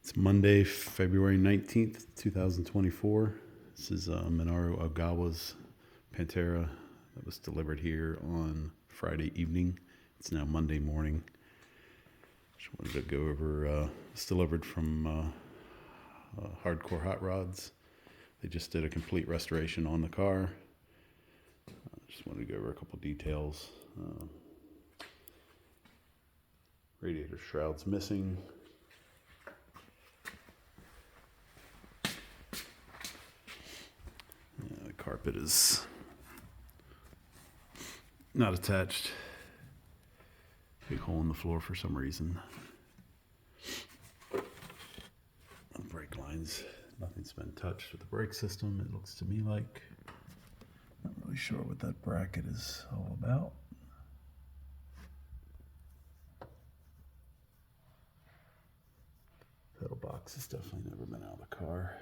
It's Monday, February 19th, 2024. This is Minoru Ogawa's Pantera that was delivered here on Friday evening. It's now Monday morning. Just wanted to go over, it's delivered from Hardcore Hot Rods. They just did a complete restoration on the car. Just wanted to go over a couple details. Radiator shroud's missing. The carpet is not attached. Big hole in the floor for some reason. Brake lines, nothing's been touched with the brake system, it looks to me like. Not really sure what that bracket is all about. Pedal box has definitely never been out of the car.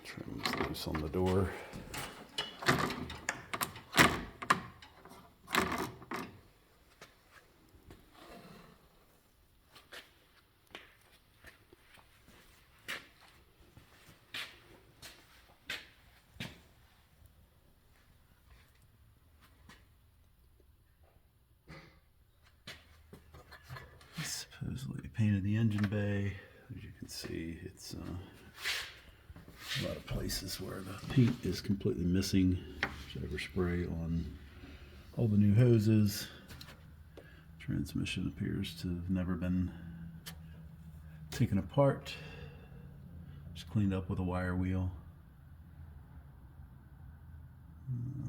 Trim's loose on the door. Supposedly painted the engine bay. As you can see, it's a lot of places where the paint is completely missing. There's overspray on all the new hoses. Transmission appears to have never been taken apart. Just cleaned up with a wire wheel.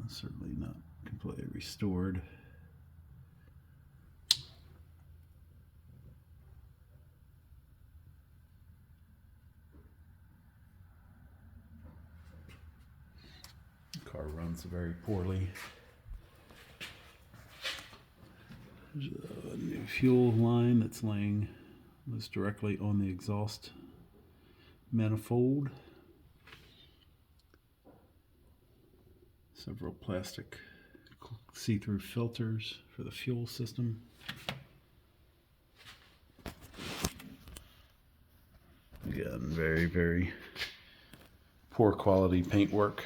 Certainly not completely restored. Car runs very poorly. There's a new fuel line that's laying most directly on the exhaust manifold. Several plastic see-through filters for the fuel system. Again, very, very poor quality paintwork.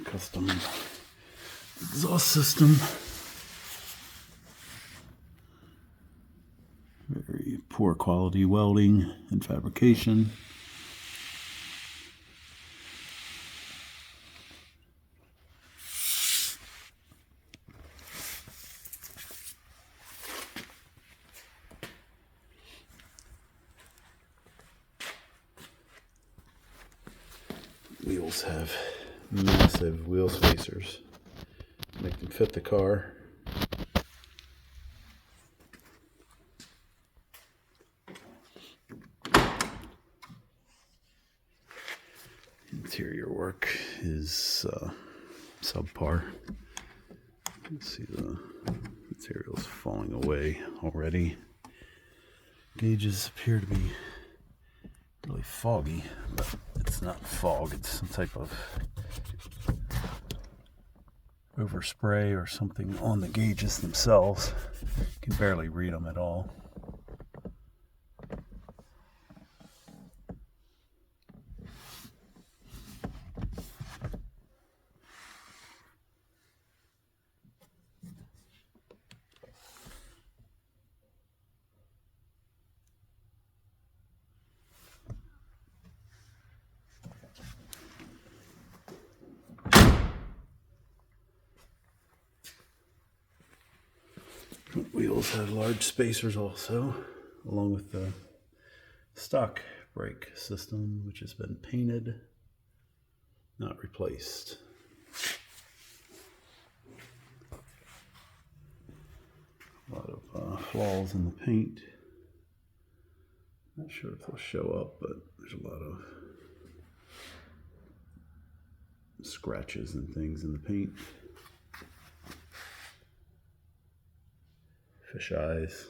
Custom exhaust system. Very poor quality welding and fabrication. Wheels have massive wheel spacers, make them fit the car. Interior work is subpar. You can see the materials falling away already. Gauges appear to be really foggy, but it's not fog, it's some type of overspray or something on the gauges themselves. You can barely read them at all. Wheels have large spacers also, along with the stock brake system, which has been painted, not replaced. A lot of flaws in the paint. Not sure if they'll show up, but there's a lot of scratches and things in the paint. Fish eyes.